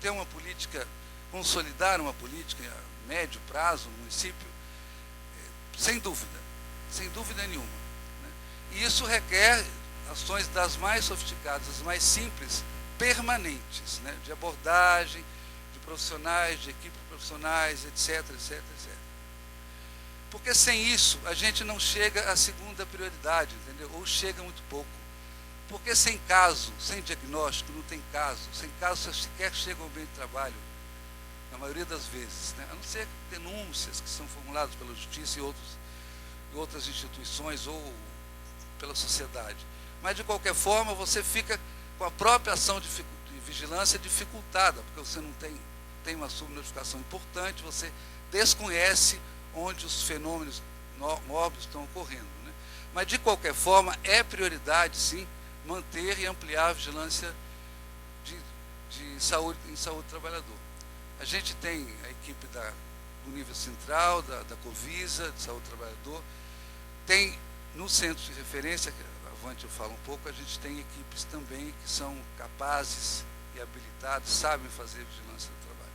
ter uma política, consolidar uma política a médio prazo no município, sem dúvida nenhuma, né? E isso requer ações das mais sofisticadas, das mais simples, permanentes, né? De abordagem, de profissionais, de equipes profissionais, etc, etc, etc. Porque sem isso a gente não chega à segunda prioridade, entendeu? Ou chega muito pouco. Porque sem caso, sem diagnóstico, não tem caso. Sem caso você sequer chega ao ambiente de trabalho, na maioria das vezes, né? A não ser denúncias que são formuladas pela Justiça e outras instituições ou pela sociedade. Mas, de qualquer forma, você fica com a própria ação de vigilância dificultada, porque você não tem uma subnotificação importante, você desconhece onde os fenômenos mórbidos estão ocorrendo, né? Mas, de qualquer forma, é prioridade, sim, manter e ampliar a vigilância em saúde do trabalhador. A gente tem a equipe do nível central, da Covisa, de saúde do trabalhador, tem no centro de referência, que avante eu falo um pouco, a gente tem equipes também que são capazes e habilitadas, sabem fazer vigilância do trabalho.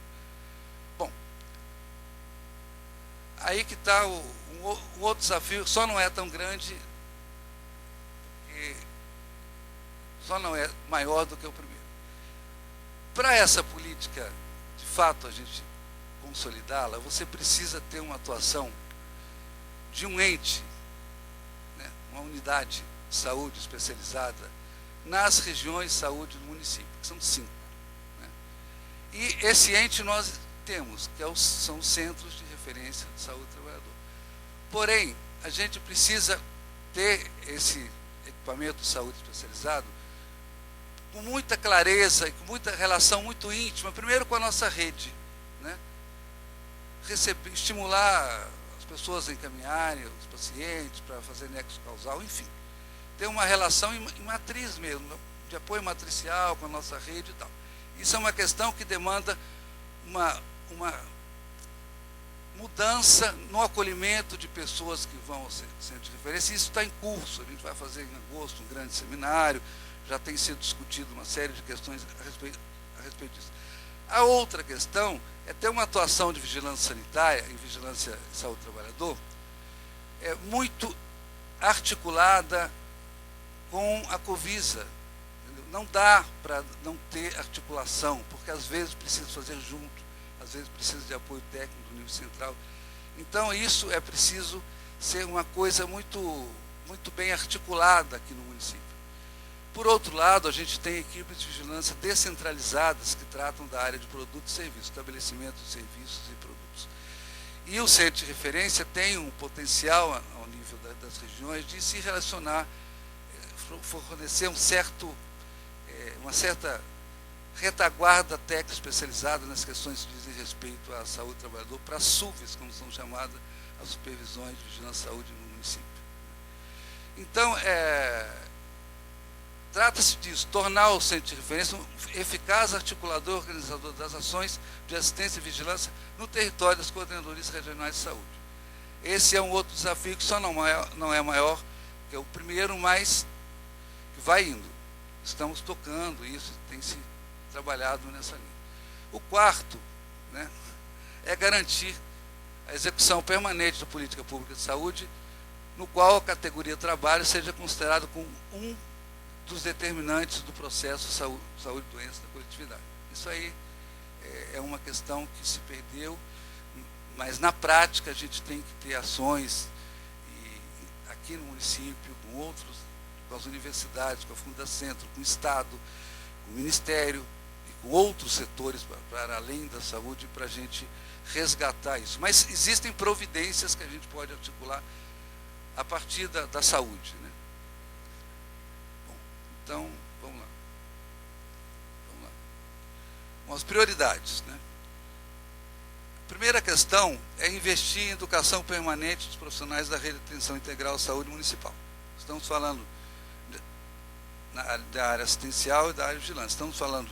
Bom, aí que está um outro desafio, só não é tão grande, só não é maior do que o primeiro. Para essa política, de fato, a gente consolidá-la, você precisa ter uma atuação de um ente, né, uma unidade de saúde especializada nas regiões de saúde do município, que são 5. Né? E esse ente nós temos, que são os centros de referência de saúde do trabalhador. Porém, a gente precisa ter esse equipamento de saúde especializado com muita clareza e com muita relação muito íntima, primeiro com a nossa rede, né? Estimular as pessoas a encaminharem os pacientes para fazer nexo causal, enfim. Ter uma relação em matriz mesmo, de apoio matricial com a nossa rede e tal. Isso é uma questão que demanda uma mudança no acolhimento de pessoas que vão ao centro de referência. Isso está em curso, a gente vai fazer em agosto um grande seminário, já tem sido discutido uma série de questões a respeito disso. A outra questão é ter uma atuação de vigilância sanitária e vigilância de saúde do trabalhador muito articulada com a Covisa. Entendeu? Não dá para não ter articulação, porque às vezes precisa fazer junto, às vezes precisa de apoio técnico do nível central. Então isso é preciso ser uma coisa muito bem articulada aqui no município. Por outro lado, a gente tem equipes de vigilância descentralizadas que tratam da área de produtos e serviços, estabelecimento de serviços e produtos. E o centro de referência tem um potencial, ao nível das regiões, de se relacionar, fornecer uma certa retaguarda técnica especializada nas questões que dizem respeito à saúde do trabalhador, para as SUVs, como são chamadas, as supervisões de vigilância de saúde no município. Então, trata-se disso, tornar o centro de referência um eficaz articulador e organizador das ações de assistência e vigilância no território das coordenadorias regionais de saúde. Esse é um outro desafio que só não é maior que o primeiro, mas que vai indo. Estamos tocando isso, tem se trabalhado nessa linha. O quarto, né, é garantir a execução permanente da política pública de saúde, no qual a categoria trabalho seja considerada como um dos determinantes do processo de saúde e doença da coletividade. Isso aí é uma questão que se perdeu, mas na prática a gente tem que ter ações aqui no município, com as universidades, com a Fundacentro, com o Estado, com o Ministério e com outros setores para além da saúde, para a gente resgatar isso. Mas existem providências que a gente pode articular a partir da saúde, né? Então, vamos lá. Bom, as prioridades, né? A primeira questão é investir em educação permanente dos profissionais da rede de atenção integral à saúde municipal. Estamos falando da área assistencial e da área de vigilância. Estamos falando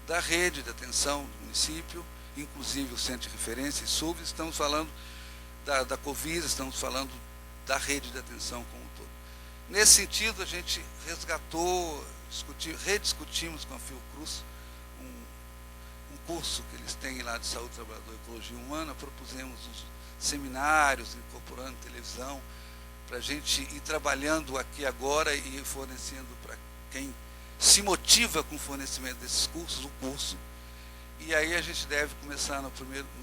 da rede de atenção do município, inclusive o centro de referência e SUV. Estamos falando da Covisa, estamos falando da rede de atenção como um todo. Nesse sentido, a gente resgatou, rediscutimos com a Fiocruz um curso que eles têm lá de Saúde, Trabalhador e Ecologia Humana, propusemos uns seminários, incorporando televisão, para a gente ir trabalhando aqui agora e fornecendo para quem se motiva com o fornecimento desses cursos, o curso. E aí a gente deve começar no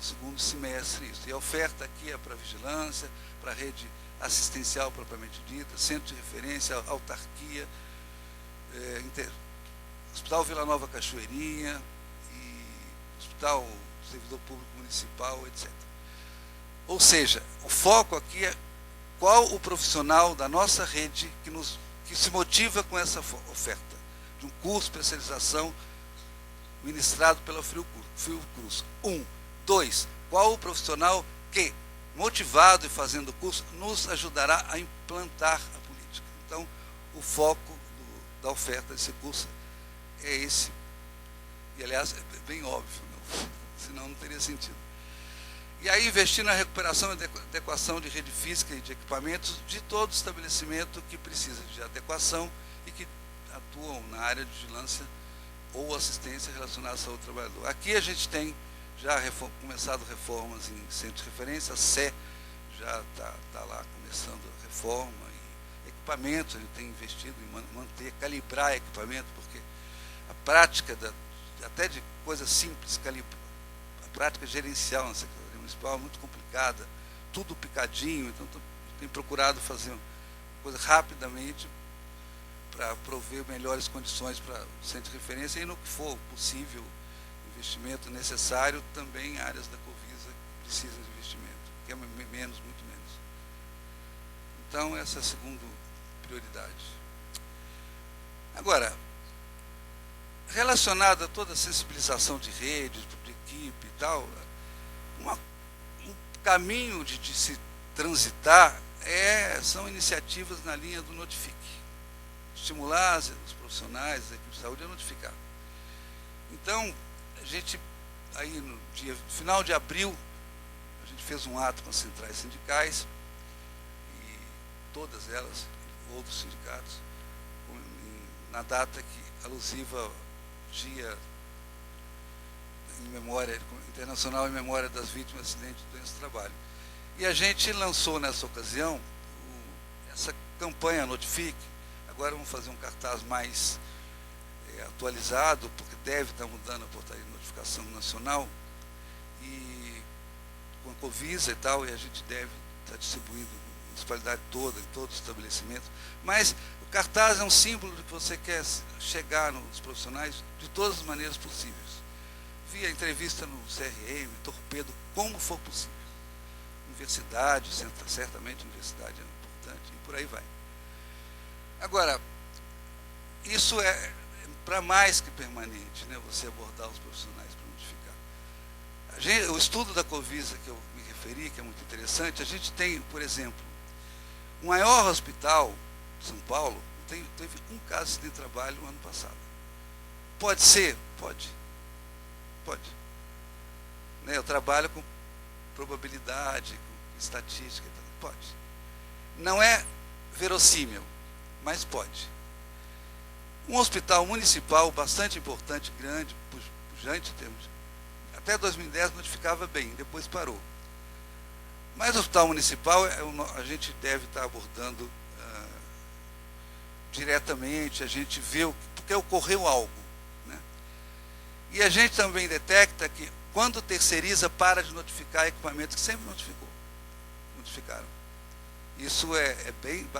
segundo semestre isso. E a oferta aqui é para vigilância, para a rede assistencial propriamente dita, centro de referência, autarquia, Hospital Vila Nova Cachoeirinha e Hospital Servidor Público Municipal, etc. Ou seja, o foco aqui é qual o profissional da nossa rede que se motiva com essa oferta de um curso de especialização ministrado pela Fiocruz. 2. Qual o profissional que, motivado e fazendo o curso, nos ajudará a implantar a política. Então, o foco da oferta desse curso é esse. E, aliás, é bem óbvio, não? Senão não teria sentido. E aí investir na recuperação e adequação de rede física e de equipamentos de todo estabelecimento que precisa de adequação e que atuam na área de vigilância ou assistência relacionada à saúde do trabalhador. Aqui a gente tem já começado reformas em centro de referência, a Sé já está lá começando a reforma, e equipamentos, a gente tem investido em manter, calibrar equipamento, porque a prática, até de coisas simples, a prática gerencial na Secretaria Municipal é muito complicada, tudo picadinho, então tem procurado fazer uma coisa rapidamente para prover melhores condições para o centro de referência e no que for possível, investimento necessário, também áreas da Covisa que precisam de investimento, que é muito menos. Então, essa é a segunda prioridade. Agora, relacionado a toda a sensibilização de redes, de equipe e tal, um caminho de se transitar são iniciativas na linha do Notifique. Estimular os profissionais da equipe de saúde a notificar. Então, a gente, aí no final de abril, a gente fez um ato com as centrais sindicais, e todas elas, outros sindicatos, na data alusiva ao Dia Internacional em Memória das Vítimas de Acidentes de Doença do Trabalho. E a gente lançou nessa ocasião essa campanha Notifique. Agora vamos fazer um cartaz mais atualizado, porque deve estar mudando a portaria de notificação nacional, e com a Covisa e tal, e a gente deve estar distribuindo a municipalidade toda, em todos os estabelecimentos. Mas o cartaz é um símbolo de que você quer chegar nos profissionais de todas as maneiras possíveis. Via entrevista no CRM, torpedo, como for possível. Universidade, certamente universidade é importante, e por aí vai. Agora, isso é para mais que permanente, né, você abordar os profissionais para notificar. O estudo da Covisa que eu me referi, que é muito interessante, a gente tem, por exemplo, o maior hospital de São Paulo teve um caso de trabalho no ano passado. Pode ser? Pode. Né, eu trabalho com probabilidade, com estatística, pode. Não é verossímil, mas pode. Um hospital municipal bastante importante, grande, pujante, até 2010 notificava bem, depois parou. Mas o hospital municipal a gente deve estar abordando diretamente, a gente vê porque ocorreu algo. Né? E a gente também detecta que quando terceiriza, para de notificar equipamentos que sempre notificaram. Isso é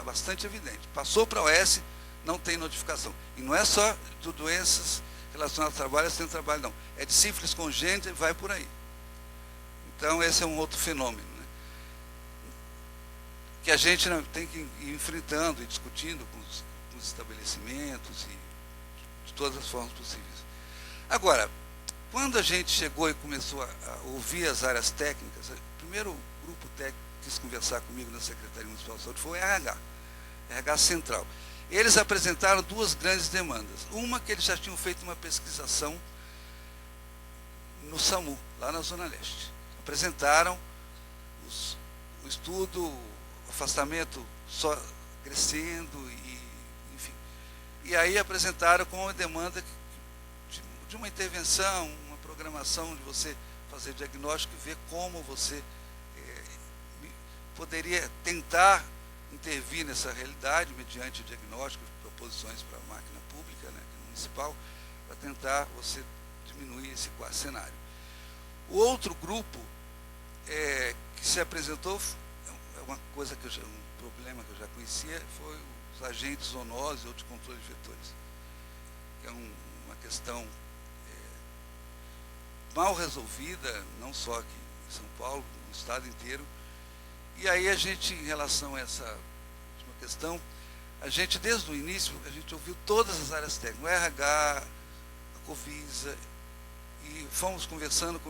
bastante evidente. Passou para a OS, não tem notificação. E não é só de doenças relacionadas ao trabalho, acidente de trabalho, não. É de sífilis congênita e vai por aí. Então, esse é um outro fenômeno, né? Que a gente tem que ir enfrentando e discutindo com os estabelecimentos e de todas as formas possíveis. Agora, quando a gente chegou e começou a ouvir as áreas técnicas, o primeiro grupo técnico que quis conversar comigo na Secretaria Municipal de Saúde foi o RH Central. Eles apresentaram duas grandes demandas. Uma, que eles já tinham feito uma pesquisação no SAMU, lá na Zona Leste. Apresentaram o estudo, o afastamento só crescendo, enfim. E aí apresentaram com uma demanda de uma intervenção, uma programação de você fazer diagnóstico e ver como você poderia tentar intervir nessa realidade mediante diagnóstico, proposições para a máquina pública, né, municipal, para tentar você diminuir esse cenário. O outro grupo que se apresentou, é uma coisa que um problema que eu já conhecia, foi os agentes zoonose ou de controle de vetores, que é uma questão mal resolvida, não só aqui em São Paulo, no estado inteiro. E aí a gente, em relação a essa última questão, a gente, desde o início, a gente ouviu todas as áreas técnicas, o RH, a Covisa, e fomos conversando,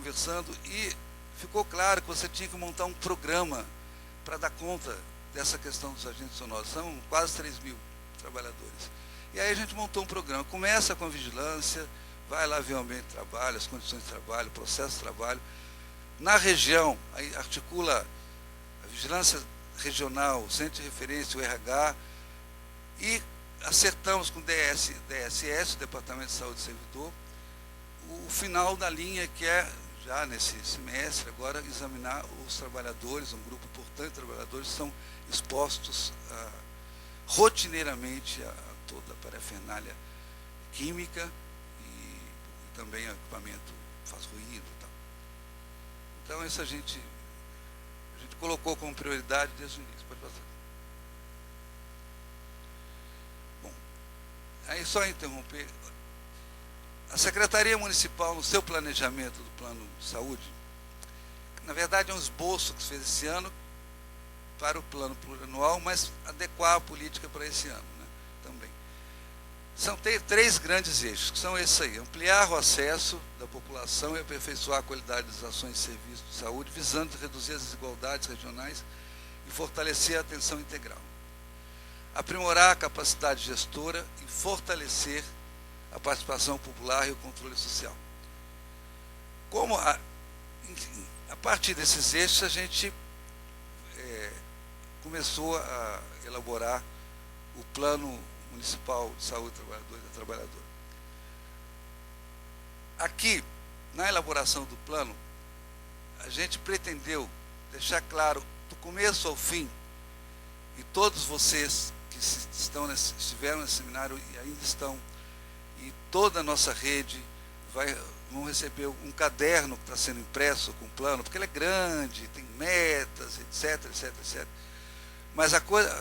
e ficou claro que você tinha que montar um programa para dar conta dessa questão dos agentes sonoros. São quase 3.000 trabalhadores. E aí a gente montou um programa, começa com a vigilância, vai lá ver o ambiente de trabalho, as condições de trabalho, o processo de trabalho. Na região, aí articula a vigilância regional, o centro de referência, o RH, e acertamos com o DSS, o Departamento de Saúde do Servidor, o final da linha, que é, já nesse semestre, agora examinar os trabalhadores, um grupo importante de trabalhadores que são expostos rotineiramente a toda a parafernália química e também o equipamento faz ruído e tal. Então, isso a gente colocou como prioridade desde o início. Pode passar. Bom, aí só interromper. A Secretaria Municipal, no seu planejamento do Plano de Saúde, na verdade é um esboço que se fez esse ano para o plano plurianual, mas adequar a política para esse ano, né, também. São três grandes eixos, que são esses aí: ampliar o acesso da população e aperfeiçoar a qualidade das ações de serviço de saúde, visando reduzir as desigualdades regionais e fortalecer a atenção integral. Aprimorar a capacidade gestora e fortalecer a participação popular e o controle social. Como a partir desses eixos a gente começou a elaborar o Plano Municipal de Saúde do Trabalhador e da Trabalhadora. Aqui, na elaboração do plano, a gente pretendeu deixar claro, do começo ao fim, e todos vocês que estiveram nesse seminário e ainda estão, e toda a nossa rede vão receber um caderno que está sendo impresso com o plano, porque ele é grande, tem metas, etc, etc, etc. Mas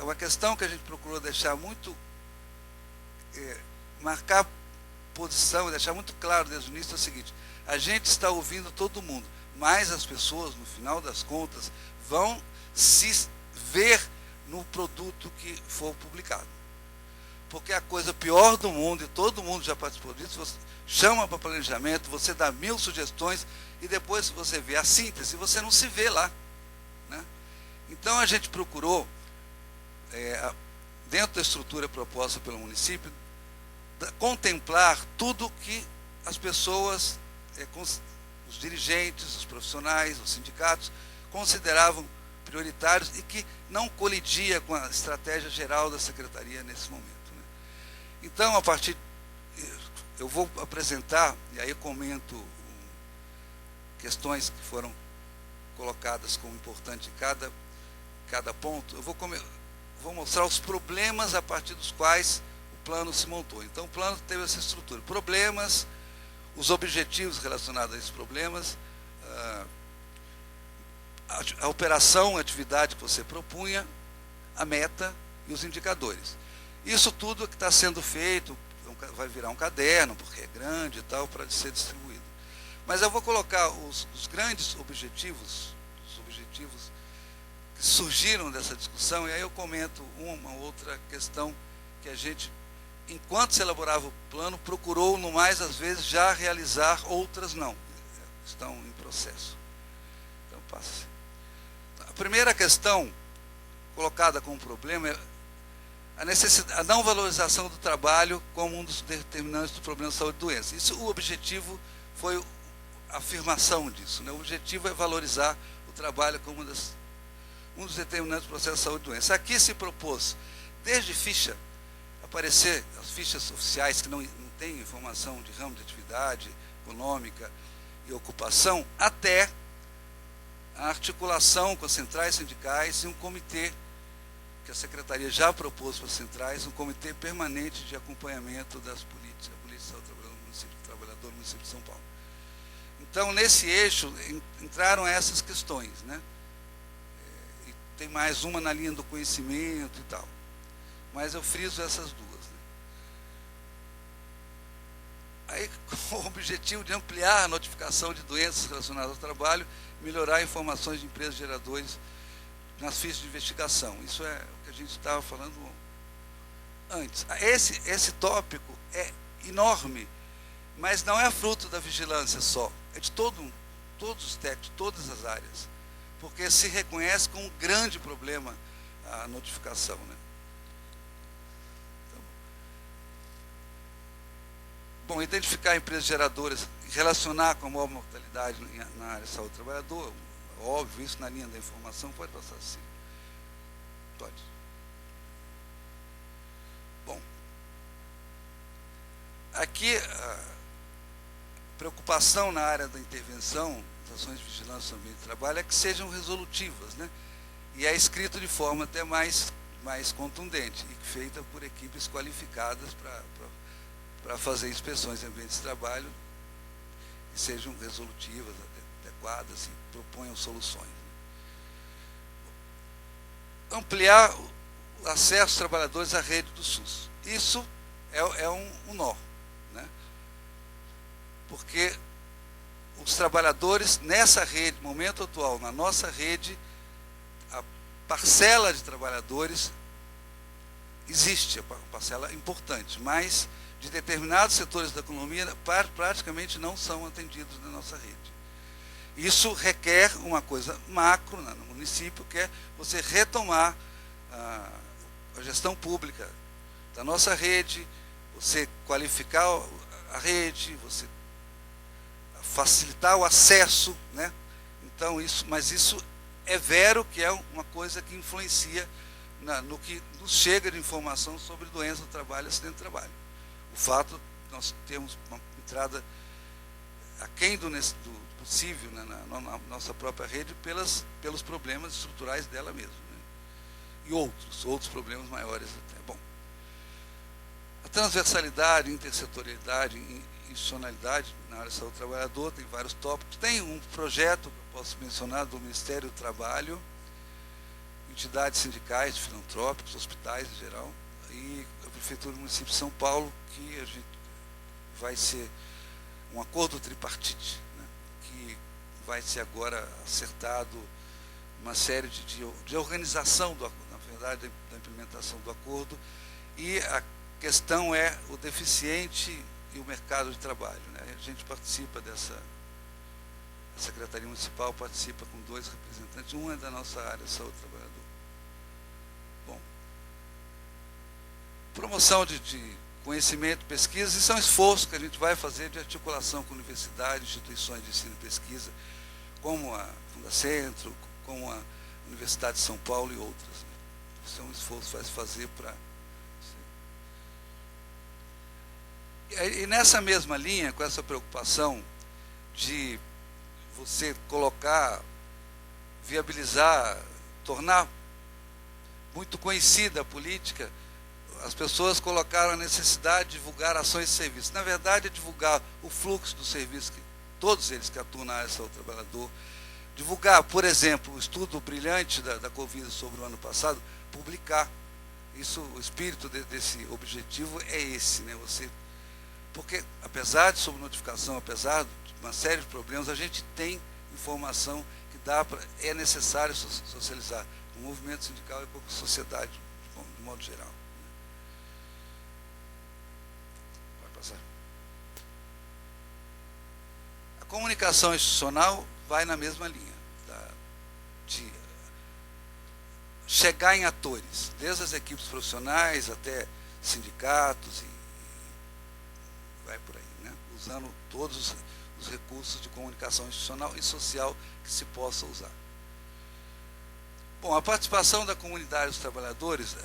uma questão que a gente procurou deixar muito, marcar posição e deixar muito claro desde o início é o seguinte: a gente está ouvindo todo mundo, mas as pessoas, no final das contas, vão se ver no produto que for publicado. Porque a coisa pior do mundo, e todo mundo já participou disso, você chama para planejamento, você dá 1000 sugestões, e depois você vê a síntese, você não se vê lá, né? Então a gente procurou, dentro da estrutura proposta pelo município, contemplar tudo que as pessoas, os dirigentes, os profissionais, os sindicatos, consideravam prioritários e que não colidia com a estratégia geral da Secretaria nesse momento, né? Então, eu vou apresentar, e aí eu comento questões que foram colocadas como importantes em cada ponto. Eu vou mostrar os problemas a partir dos quais o plano se montou. Então, o plano teve essa estrutura: problemas, os objetivos relacionados a esses problemas, a operação, a atividade que você propunha, a meta e os indicadores. Isso tudo que está sendo feito vai virar um caderno, porque é grande e tal, para ser distribuído. Mas eu vou colocar os grandes objetivos, os objetivos que surgiram dessa discussão, e aí eu comento uma outra questão que a gente, enquanto se elaborava o plano, procurou, no mais, às vezes, já realizar, outras não, estão em processo. Então, passa. A primeira questão colocada como problema é a não valorização do trabalho como um dos determinantes do problema de saúde e doença. Isso, o objetivo foi a afirmação disso, né? O objetivo é valorizar o trabalho como um dos determinantes do processo de saúde e doença. Aqui se propôs, desde ficha, aparecer as fichas oficiais que não têm informação de ramo de atividade econômica, e ocupação, até a articulação com as centrais sindicais e um comitê que a Secretaria já propôs para as centrais, um comitê permanente de acompanhamento das políticas, a política do trabalhador no município de São Paulo. Então, nesse eixo, entraram essas questões, né? E tem mais uma na linha do conhecimento e tal. Mas eu friso essas duas. Né? Aí, com o objetivo de ampliar a notificação de doenças relacionadas ao trabalho, melhorar informações de empresas geradoras nas fichas de investigação. Isso é o que a gente estava falando antes. Esse tópico é enorme, mas não é fruto da vigilância só, é de todos os técnicos, todas as áreas, porque se reconhece como um grande problema a notificação. Né? Então, bom, identificar empresas geradoras, relacionar com a maior mortalidade na área de saúde do trabalhador, óbvio, isso na linha da informação, pode passar assim. Pode. Bom, aqui a preocupação na área da intervenção, das ações de vigilância no ambiente de trabalho, é que sejam resolutivas, né? E é escrito de forma até mais contundente, e feita por equipes qualificadas para fazer inspeções em ambientes de trabalho que sejam resolutivas, adequadas e proponham soluções. Ampliar o acesso dos trabalhadores à rede do SUS. Isso é um nó, né? Porque os trabalhadores nessa rede, no momento atual, na nossa rede, a parcela de trabalhadores existe, uma parcela importante, mas de determinados setores da economia praticamente não são atendidos na nossa rede. Isso requer uma coisa macro no município, que é você retomar a gestão pública da nossa rede, você qualificar a rede, você facilitar o acesso, né? Então, mas isso é vero que é uma coisa que influencia no que nos chega de informação sobre doença do trabalho e acidente do trabalho. O fato de nós termos uma entrada aquém do possível, né, na nossa própria rede pelos problemas estruturais dela mesma, né? E outros problemas maiores até. Bom, a transversalidade, intersetorialidade, institucionalidade na área de saúde do trabalhador, tem vários tópicos. Tem um projeto que eu posso mencionar do Ministério do Trabalho, entidades sindicais, filantrópicos, hospitais em geral, e a Prefeitura do município de São Paulo, que a gente vai ser um acordo tripartite, né, que vai ser agora acertado uma série de organização, na verdade, da implementação do acordo, e a questão é o deficiente e o mercado de trabalho. Né? A gente participa a Secretaria Municipal participa com 2 representantes, um é da nossa área de saúde do trabalhador. Bom, promoção de conhecimento, pesquisa, isso é um esforço que a gente vai fazer de articulação com universidades, instituições de ensino e pesquisa, como a Fundacentro, como a Universidade de São Paulo e outras. Né? Isso é um esforço que vai se fazer para... E nessa mesma linha, com essa preocupação de você colocar, viabilizar, tornar muito conhecida a política, as pessoas colocaram a necessidade de divulgar ações e serviços. Na verdade, é divulgar o fluxo do serviço, todos eles que atuam na área de saúde do trabalhador. Divulgar, por exemplo, o estudo brilhante da Covid sobre o ano passado, publicar. Isso, o espírito desse objetivo é esse, né? Porque, apesar de subnotificação, apesar de uma série de problemas, a gente tem informação que é necessário socializar com o movimento sindical e com a sociedade, de modo geral. Vai passar. A comunicação institucional vai na mesma linha, de chegar em atores, desde as equipes profissionais até sindicatos e vai por aí, né? Usando todos os recursos de comunicação institucional e social que se possa usar. Bom, a participação da comunidade dos trabalhadores,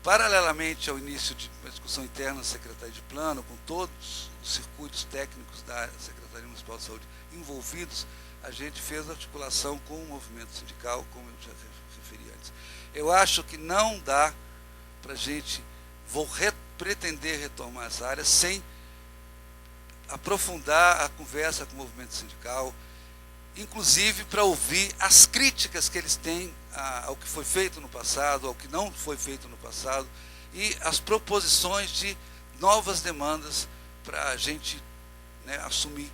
paralelamente ao início de uma discussão interna na Secretaria de Plano, com todos os circuitos técnicos da Secretaria Municipal de Saúde envolvidos, a gente fez articulação com o movimento sindical, como eu já referi antes. Eu acho que não dá para a gente pretender retomar essa área sem aprofundar a conversa com o movimento sindical, inclusive para ouvir as críticas que eles têm ao que foi feito no passado, ao que não foi feito no passado, e as proposições de novas demandas para a gente, né, assumir.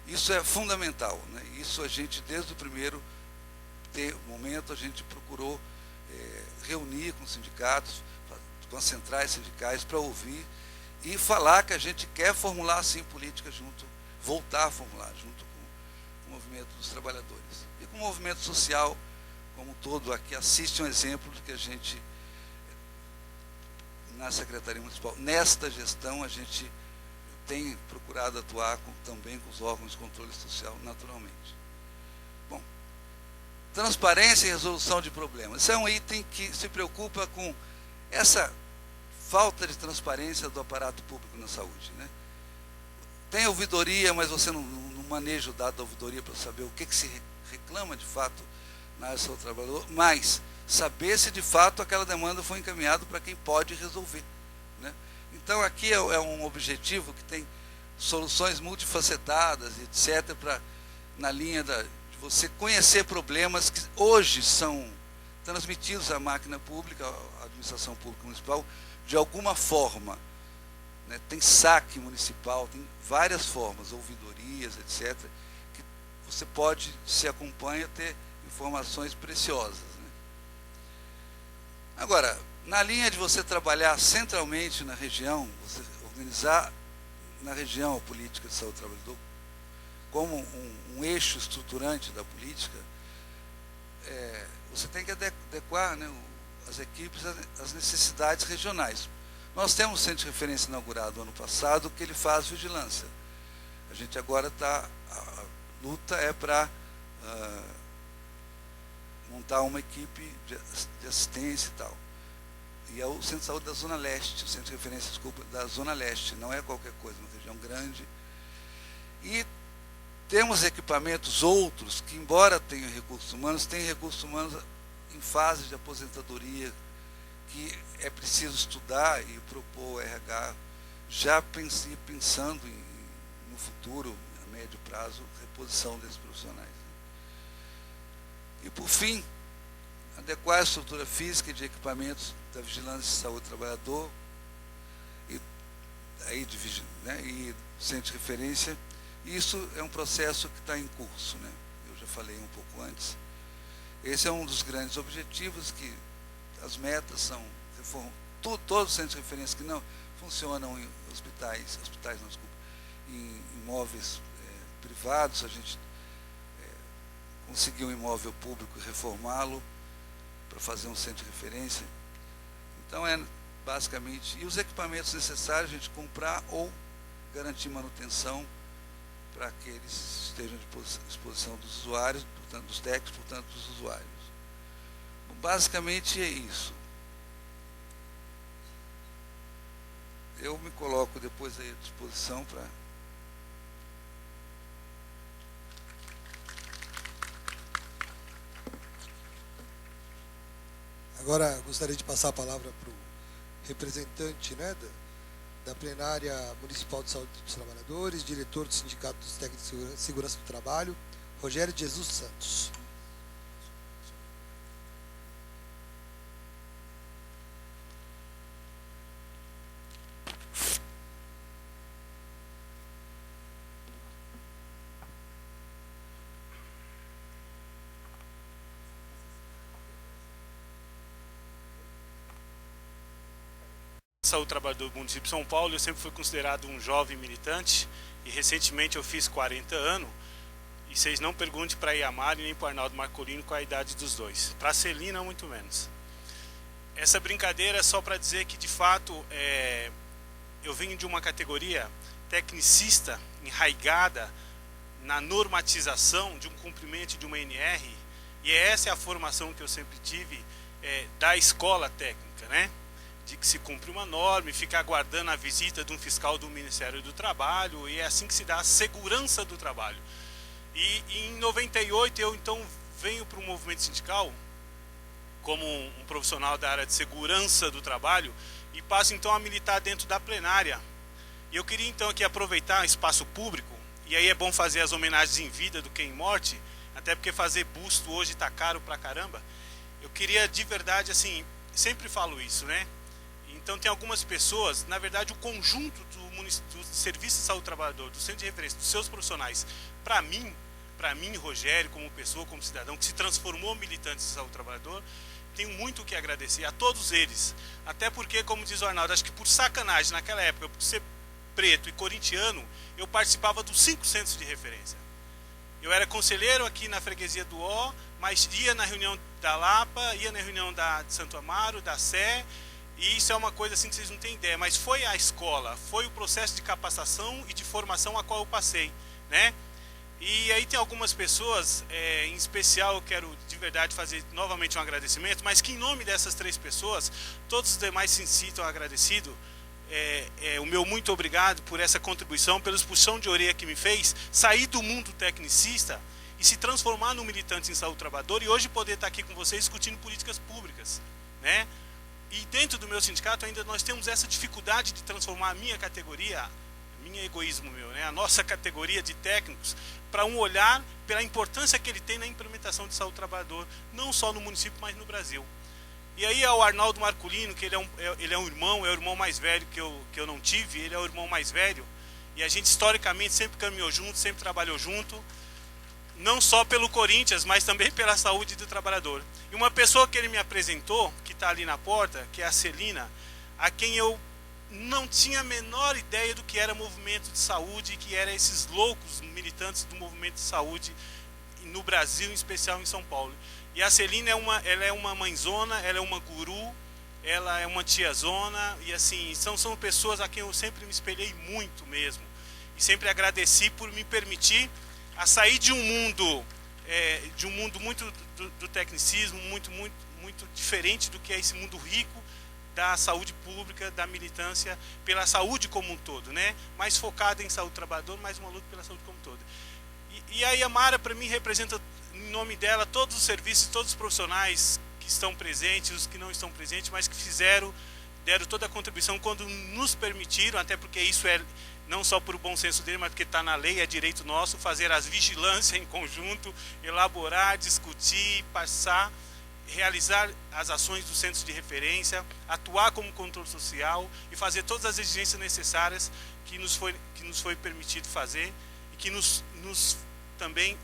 Isso é fundamental, né? Isso a gente, desde o primeiro momento, a gente procurou reunir com os sindicatos, com as centrais sindicais, para ouvir e falar que a gente quer formular, sim, política junto, voltar a formular junto com o movimento dos trabalhadores. E com o movimento social, como um todo, aqui assiste um exemplo do que a gente, na Secretaria Municipal, nesta gestão, a gente tem procurado atuar também com os órgãos de controle social, naturalmente. Bom, transparência e resolução de problemas. Esse é um item que se preocupa com essa falta de transparência do aparato público na saúde, né? Tem ouvidoria, mas você não maneja o dado da ouvidoria para saber o que se reclama de fato na área do seu trabalhador, mas saber se de fato aquela demanda foi encaminhada para quem pode resolver, né? Então aqui é um objetivo que tem soluções multifacetadas, etc., na linha de você conhecer problemas que hoje são transmitidos à máquina pública, à administração pública municipal, de alguma forma, né? Tem saque municipal, tem várias formas, ouvidorias, etc., que você pode, se acompanha, ter informações preciosas, né? Agora, na linha de você trabalhar centralmente na região, você organizar na região a política de saúde do trabalhador como um eixo estruturante da política, você tem que adequar, né, as equipes às necessidades regionais. Nós temos um centro de referência inaugurado ano passado que ele faz vigilância. A gente agora está, a luta é para montar uma equipe de assistência e tal. E é o Centro de Saúde da Zona Leste, o Centro de Referência, desculpa, da Zona Leste, não é qualquer coisa, uma região grande. E temos equipamentos outros que, embora tenham recursos humanos, têm recursos humanos em fase de aposentadoria, que é preciso estudar e propor o RH, já pensando no futuro, a médio prazo, reposição desses profissionais. E, por fim, adequar a estrutura física de equipamentos da vigilância de saúde do trabalhador e centro de referência. Isso é um processo que está em curso, né? Eu já falei um pouco antes. Esse é um dos grandes objetivos, que as metas são todos os centros de referência que não funcionam em hospitais não, desculpa, em imóveis privados, a gente conseguiu um imóvel público e reformá-lo para fazer um centro de referência. Então basicamente, e os equipamentos necessários a gente comprar ou garantir manutenção para que eles estejam à disposição dos usuários, portanto dos técnicos, portanto dos usuários. Bom, basicamente é isso. Eu me coloco depois aí à disposição para... Agora gostaria de passar a palavra para o representante, né, da plenária municipal de saúde dos trabalhadores, diretor do Sindicato dos Técnicos de Segurança do Trabalho, Rogério Jesus Santos. Saúde do Trabalhador do município de São Paulo. Eu sempre fui considerado um jovem militante e recentemente eu fiz 40 anos. E vocês não perguntem para a Iamari nem para o Arnaldo Marcolino qual a idade dos dois. Para a Celina, muito menos. Essa brincadeira é só para dizer que, de fato, eu venho de uma categoria tecnicista enraigada na normatização de um cumprimento de uma NR, e essa é a formação que eu sempre tive da escola técnica, né? de que se cumpre uma norma e fica aguardando a visita de um fiscal do Ministério do Trabalho, e é assim que se dá a segurança do trabalho. E em 98 eu então venho para o movimento sindical como um profissional da área de segurança do trabalho e passo então a militar dentro da plenária. E eu queria então aqui aproveitar o espaço público, e aí é bom fazer as homenagens em vida do que em morte, até porque fazer busto hoje está caro pra caramba. Eu queria de verdade, assim, sempre falo isso, né? Então tem algumas pessoas, na verdade o conjunto do Serviço de Saúde do Trabalhador, do Centro de Referência, dos seus profissionais, para mim, Rogério, como pessoa, como cidadão, que se transformou militante de saúde do trabalhador, tenho muito o que agradecer a todos eles. Até porque, como diz o Arnaldo, acho que por sacanagem, naquela época, por ser preto e corintiano, eu participava dos 5 centros de referência. Eu era conselheiro aqui na freguesia do Ó, mas ia na reunião da Lapa, ia na reunião de Santo Amaro, da Sé, e isso é uma coisa assim que vocês não têm ideia, mas foi a escola, foi o processo de capacitação e de formação a qual eu passei, né? E aí tem algumas pessoas, em especial eu quero de verdade fazer novamente um agradecimento, mas que em nome dessas 3 pessoas, todos os demais se sintam agradecidos. O meu muito obrigado por essa contribuição, pela puxão de orelha que me fez sair do mundo tecnicista e se transformar no militante em saúde do trabalhador, e hoje poder estar aqui com vocês discutindo políticas públicas, né? E dentro do meu sindicato ainda nós temos essa dificuldade de transformar a minha categoria, egoísmo meu, né? A nossa categoria de técnicos, para um olhar pela importância que ele tem na implementação de saúde do trabalhador, não só no município, mas no Brasil. E aí é o Arnaldo Marculino, que ele é um irmão, é o irmão mais velho que eu não tive, ele é o irmão mais velho, e a gente historicamente sempre caminhou junto, sempre trabalhou junto, não só pelo Corinthians, mas também pela saúde do trabalhador. E uma pessoa que ele me apresentou, que está ali na porta, que é a Celina, a quem eu não tinha a menor ideia do que era movimento de saúde, que eram esses loucos militantes do movimento de saúde no Brasil, em especial em São Paulo. E a Celina ela é uma mãezona, ela é uma guru, ela é uma tiazona, e assim, são pessoas a quem eu sempre me espelhei muito mesmo. E sempre agradeci por me permitir a sair de um mundo muito do tecnicismo, muito diferente do que é esse mundo rico da saúde pública, da militância pela saúde como um todo, né? Mais focada em saúde do trabalhador, mais uma luta pela saúde como um todo. E a Yamara, para mim, representa, em nome dela, todos os serviços, todos os profissionais que estão presentes, os que não estão presentes, mas que deram toda a contribuição quando nos permitiram, até porque isso é não só por bom senso dele, mas porque está na lei, é direito nosso, fazer as vigilâncias em conjunto, elaborar, discutir, passar, realizar as ações dos centros de referência, atuar como controle social e fazer todas as exigências necessárias que nos foi permitido fazer e que também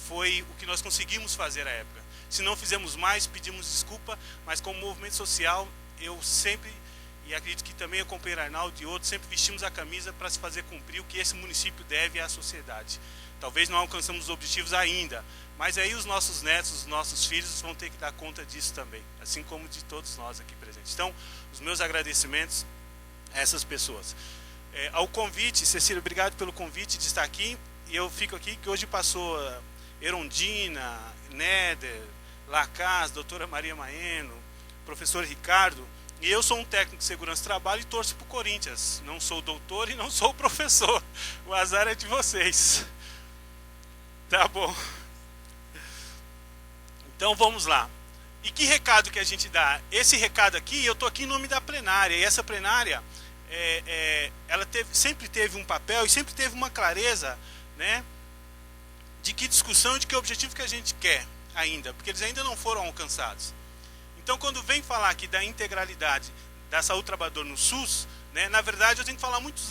foi o que nós conseguimos fazer à época. Se não fizemos mais, pedimos desculpa, mas como movimento social, eu sempre, e acredito que também o companheiro Arnaldo e outros, sempre vestimos a camisa para se fazer cumprir o que esse município deve à sociedade. Talvez não alcançamos os objetivos ainda, mas aí os nossos netos, os nossos filhos vão ter que dar conta disso também, assim como de todos nós aqui presentes. Então, os meus agradecimentos a essas pessoas. Ao convite, Cecília, obrigado pelo convite de estar aqui, e eu fico aqui que hoje passou Erondina, Néder, Lacaz, doutora Maria Maeno, professor Ricardo, e eu sou um técnico de segurança do trabalho e torço para o Corinthians. Não sou doutor e não sou professor. O azar é de vocês. Tá bom. Então vamos lá. E que recado que a gente dá? Esse recado aqui, eu estou aqui em nome da plenária. E essa plenária, ela sempre teve um papel e sempre teve uma clareza, né, de que discussão, de que objetivo que a gente quer ainda, porque eles ainda não foram alcançados. Então, quando vem falar aqui da integralidade da saúde do trabalhador no SUS, né, na verdade eu tenho que falar muito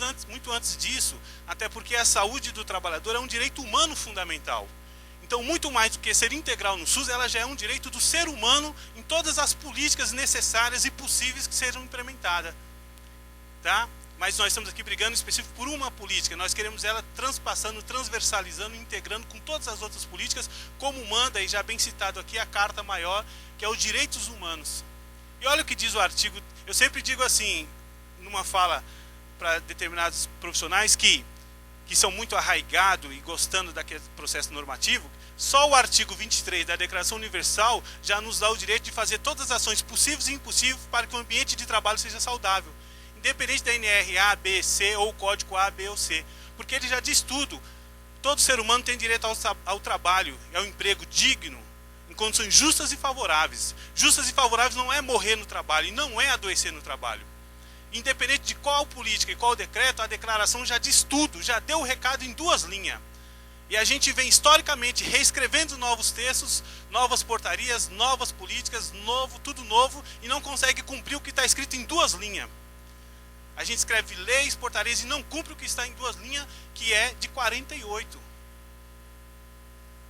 antes disso, até porque a saúde do trabalhador é um direito humano fundamental. Então, muito mais do que ser integral no SUS, ela já é um direito do ser humano em todas as políticas necessárias e possíveis que sejam implementadas. Tá? Mas nós estamos aqui brigando em específico por uma política. Nós queremos ela transpassando, transversalizando, integrando com todas as outras políticas, como manda, e já bem citado aqui, a Carta Maior, que é os direitos humanos. E olha o que diz o artigo. Eu sempre digo assim, numa fala para determinados profissionais, que que são muito arraigados e gostando daquele processo normativo, só o artigo 23 da Declaração Universal já nos dá o direito de fazer todas as ações possíveis e impossíveis para que o ambiente de trabalho seja saudável, independente da NR A, B, C ou Código A, B ou C, porque ele já diz tudo. Todo ser humano tem direito ao trabalho e ao emprego digno, em condições justas e favoráveis. Justas e favoráveis não é morrer no trabalho e não é adoecer no trabalho. Independente de qual política e qual decreto, a declaração já diz tudo, já deu o recado em 2 linhas. E a gente vem historicamente reescrevendo novos textos, novas portarias, novas políticas, tudo novo, e não consegue cumprir o que está escrito em 2 linhas. A gente escreve leis, portarias e não cumpre o que está em 2 linhas, que é de 48.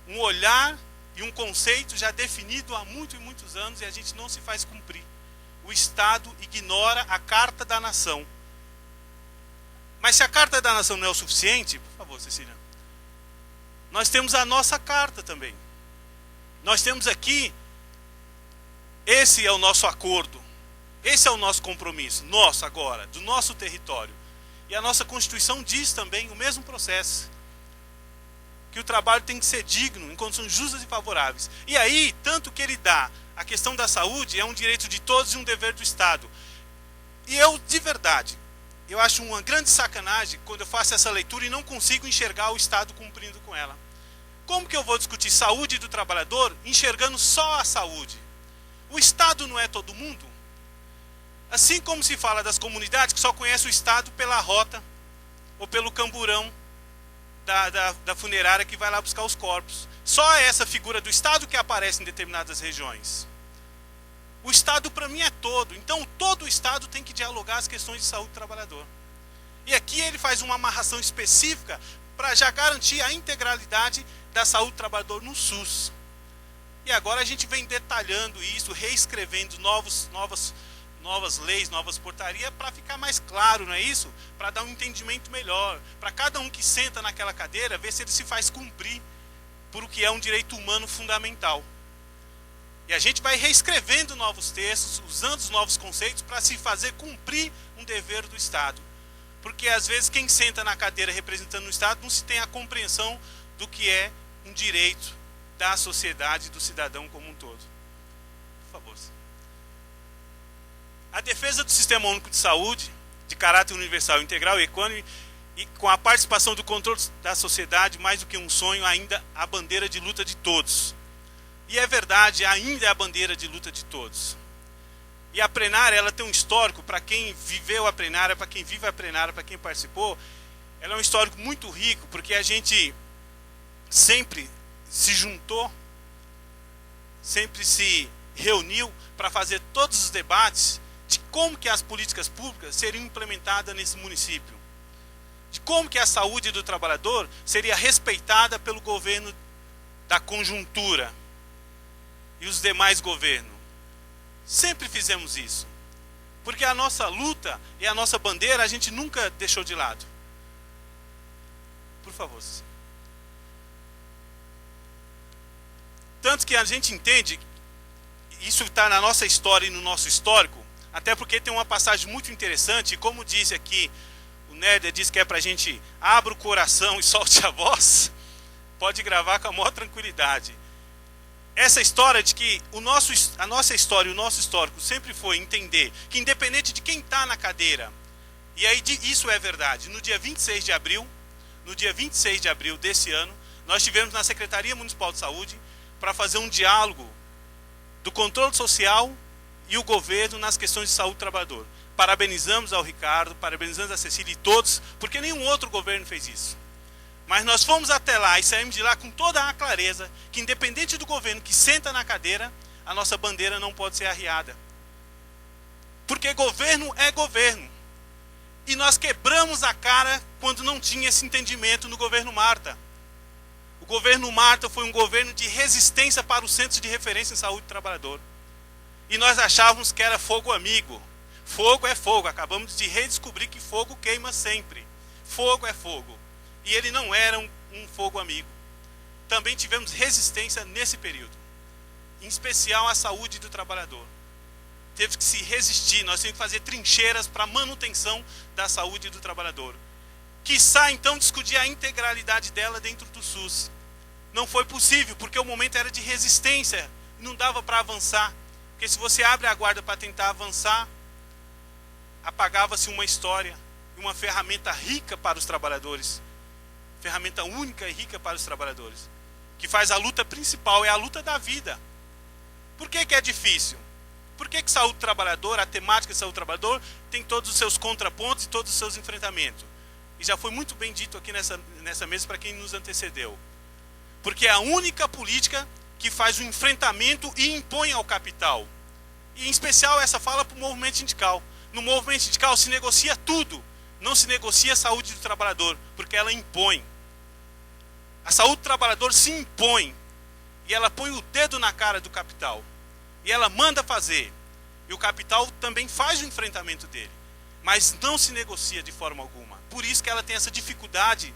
Um olhar e um conceito já definido há muitos anos e a gente não se faz cumprir. O Estado ignora a Carta da Nação. Mas se a Carta da Nação não é o suficiente, por favor, Cecília, nós temos a nossa carta também. Nós temos aqui, esse é o nosso acordo, esse é o nosso compromisso, nosso agora, do nosso território. E a nossa Constituição diz também o mesmo processo, que o trabalho tem que ser digno, em condições justas e favoráveis. E aí, tanto que ele dá a questão da saúde, é um direito de todos e um dever do Estado. E eu, de verdade, eu acho uma grande sacanagem quando eu faço essa leitura e não consigo enxergar o Estado cumprindo com ela. Como que eu vou discutir saúde do trabalhador enxergando só a saúde? O Estado não é todo mundo? Assim como se fala das comunidades que só conhecem o Estado pela rota ou pelo camburão da funerária que vai lá buscar os corpos. Só essa figura do Estado que aparece em determinadas regiões. O Estado para mim é todo. Então todo o Estado tem que dialogar as questões de saúde do trabalhador. E aqui ele faz uma amarração específica para já garantir a integralidade da saúde do trabalhador no SUS. E agora a gente vem detalhando isso, reescrevendo novas leis, novas portarias, para ficar mais claro, não é isso? Para dar um entendimento melhor, para cada um que senta naquela cadeira, ver se ele se faz cumprir por o que é um direito humano fundamental. E a gente vai reescrevendo novos textos, usando os novos conceitos para se fazer cumprir um dever do Estado. Porque às vezes quem senta na cadeira representando o Estado não se tem a compreensão do que é um direito da sociedade, do cidadão como um todo. Por favor. A defesa do Sistema Único de Saúde, de caráter universal, integral e equânime, e com a participação do controle da sociedade, mais do que um sonho, ainda a bandeira de luta de todos. E é verdade, ainda é a bandeira de luta de todos. E a plenária, ela tem um histórico, para quem viveu a plenária, para quem vive a plenária, para quem participou, ela é um histórico muito rico, porque a gente sempre se juntou, sempre se reuniu para fazer todos os debates de como que as políticas públicas seriam implementadas nesse município, de como que a saúde do trabalhador seria respeitada pelo governo da conjuntura e os demais governos. Sempre fizemos isso, porque a nossa luta e a nossa bandeira a gente nunca deixou de lado. Por favor. Tanto que a gente entende, isso está na nossa história e no nosso histórico, até porque tem uma passagem muito interessante, e como disse aqui, o Néder diz que é para a gente abra o coração e solte a voz, pode gravar com a maior tranquilidade. Essa história de que a nossa história, o nosso histórico sempre foi entender que independente de quem está na cadeira, e aí isso é verdade, no dia 26 de abril desse ano, nós tivemos na Secretaria Municipal de Saúde para fazer um diálogo do controle social e o governo nas questões de saúde do trabalhador. Parabenizamos ao Ricardo, parabenizamos a Cecília e todos, porque nenhum outro governo fez isso. Mas nós fomos até lá e saímos de lá com toda a clareza que independente do governo que senta na cadeira, a nossa bandeira não pode ser arriada. Porque governo é governo. E nós quebramos a cara quando não tinha esse entendimento no governo Marta. O governo Marta foi um governo de resistência para os centros de referência em saúde do trabalhador. E nós achávamos que era fogo amigo. Fogo é fogo. Acabamos de redescobrir que fogo queima sempre. Fogo é fogo. E ele não era um fogo amigo. Também tivemos resistência nesse período. Em especial a saúde do trabalhador. Teve que se resistir. Nós tínhamos que fazer trincheiras para a manutenção da saúde do trabalhador. quiçá então discutir a integralidade dela dentro do SUS. Não foi possível, porque o momento era de resistência, não dava para avançar. Porque se você abre a guarda para tentar avançar, apagava-se uma história, uma ferramenta rica para os trabalhadores, ferramenta única e rica para os trabalhadores, que faz a luta principal, é a luta da vida. Por que é difícil? Por que saúde do trabalhador, a temática de saúde do trabalhador, tem todos os seus contrapontos e todos os seus enfrentamentos? E já foi muito bem dito aqui nessa mesa para quem nos antecedeu. Porque é a única política que faz o enfrentamento e impõe ao capital. E em especial essa fala para o movimento sindical. No movimento sindical se negocia tudo, não se negocia a saúde do trabalhador, porque ela impõe. A saúde do trabalhador se impõe, e ela põe o dedo na cara do capital. E ela manda fazer. E o capital também faz o enfrentamento dele. Mas não se negocia de forma alguma. Por isso que ela tem essa dificuldade,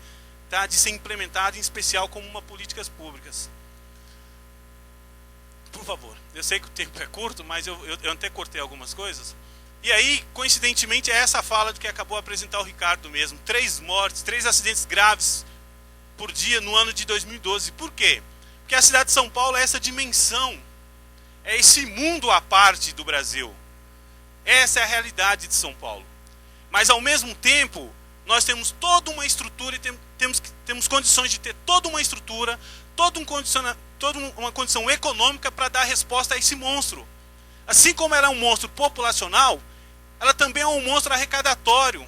tá, de ser implementada, em especial como uma políticas públicas. Por favor, eu sei que o tempo é curto, mas eu até cortei algumas coisas. E aí, coincidentemente, é essa fala do que acabou de apresentar o Ricardo mesmo. 3 mortes, 3 acidentes graves por dia no ano de 2012. Por quê? Porque a cidade de São Paulo é essa dimensão, é esse mundo à parte do Brasil. Essa é a realidade de São Paulo. Mas, ao mesmo tempo, nós temos toda uma estrutura e temos condições de ter toda uma estrutura, toda uma condição econômica para dar resposta a esse monstro. Assim como ela é um monstro populacional, ela também é um monstro arrecadatório.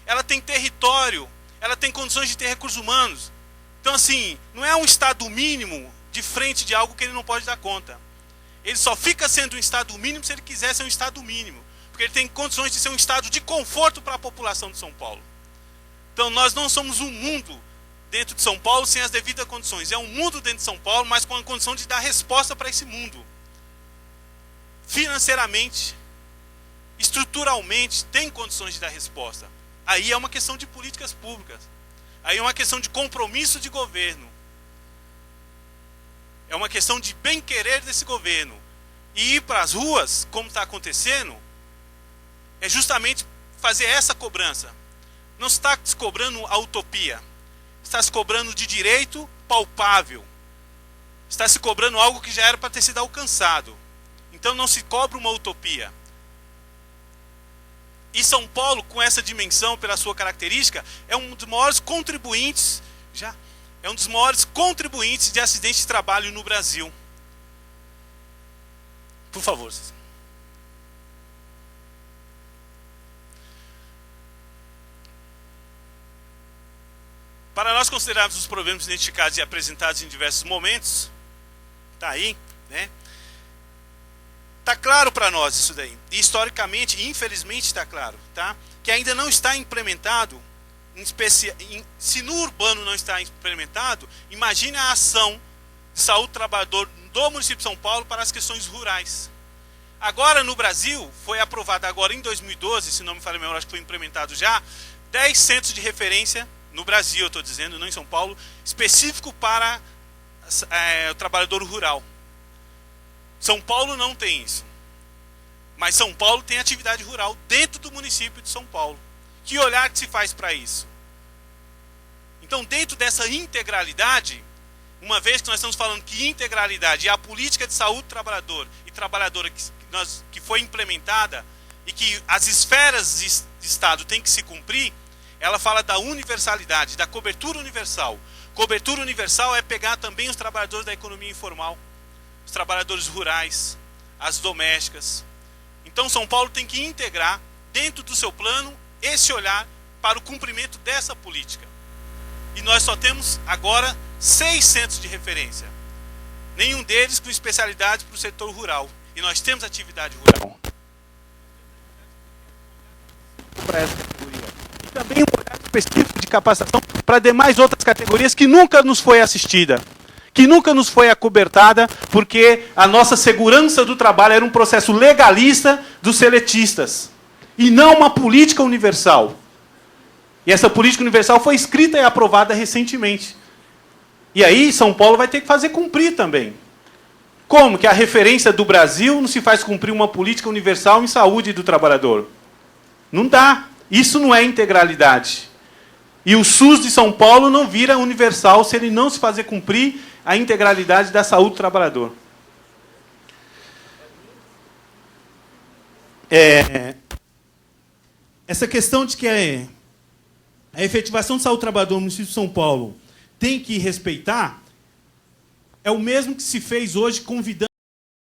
Ela tem território, ela tem condições de ter recursos humanos. Então, assim, não é um Estado mínimo de frente de algo que ele não pode dar conta. Ele só fica sendo um Estado mínimo se ele quiser ser um Estado mínimo. Porque ele tem condições de ser um Estado de conforto para a população de São Paulo. Então, nós não somos um mundo dentro de São Paulo sem as devidas condições. É um mundo dentro de São Paulo, mas com a condição de dar resposta para esse mundo. Financeiramente, estruturalmente, tem condições de dar resposta. Aí é uma questão de políticas públicas. Aí é uma questão de compromisso de governo. É uma questão de bem-querer desse governo. E ir para as ruas, como está acontecendo, é justamente fazer essa cobrança. Não se está se cobrando a utopia. Está se cobrando de direito palpável. Está se cobrando algo que já era para ter sido alcançado. Então não se cobra uma utopia. E São Paulo, com essa dimensão, pela sua característica, é um dos maiores contribuintes, de acidentes de trabalho no Brasil. Por favor. Para nós considerarmos os problemas identificados e apresentados em diversos momentos, está aí, né? Está claro para nós isso daí. E historicamente, infelizmente está claro, tá? Que ainda não está implementado, se no urbano não está implementado, imagine a ação de saúde do trabalhador do município de São Paulo para as questões rurais. Agora no Brasil, foi aprovado agora em 2012, se não me falha a memória, acho que foi implementado já, 10 centros de referência, no Brasil eu estou dizendo, não em São Paulo, específico para o trabalhador rural. São Paulo não tem isso. Mas São Paulo tem atividade rural dentro do município de São Paulo. Que olhar que se faz para isso? Então, dentro dessa integralidade, uma vez que nós estamos falando que integralidade é a política de saúde do trabalhador e trabalhadora que foi implementada e que as esferas de Estado têm que se cumprir, ela fala da universalidade, da cobertura universal. Cobertura universal é pegar também os trabalhadores da economia informal, os trabalhadores rurais, as domésticas. Então São Paulo tem que integrar dentro do seu plano esse olhar para o cumprimento dessa política. E nós só temos agora 6 centros de referência. Nenhum deles com especialidade para o setor rural. E nós temos atividade rural. Para essa categoria. E também um olhar específico de capacitação para demais outras categorias que nunca nos foi assistida. Que nunca nos foi acobertada, porque a nossa segurança do trabalho era um processo legalista dos seletistas, e não uma política universal. E essa política universal foi escrita e aprovada recentemente. E aí São Paulo vai ter que fazer cumprir também. Como que a referência do Brasil não se faz cumprir uma política universal em saúde do trabalhador? Não dá. Isso não é integralidade. E o SUS de São Paulo não vira universal se ele não se fazer cumprir a integralidade da saúde do trabalhador. Essa questão de que a efetivação de saúde do trabalhador no município de São Paulo tem que respeitar é o mesmo que se fez hoje convidando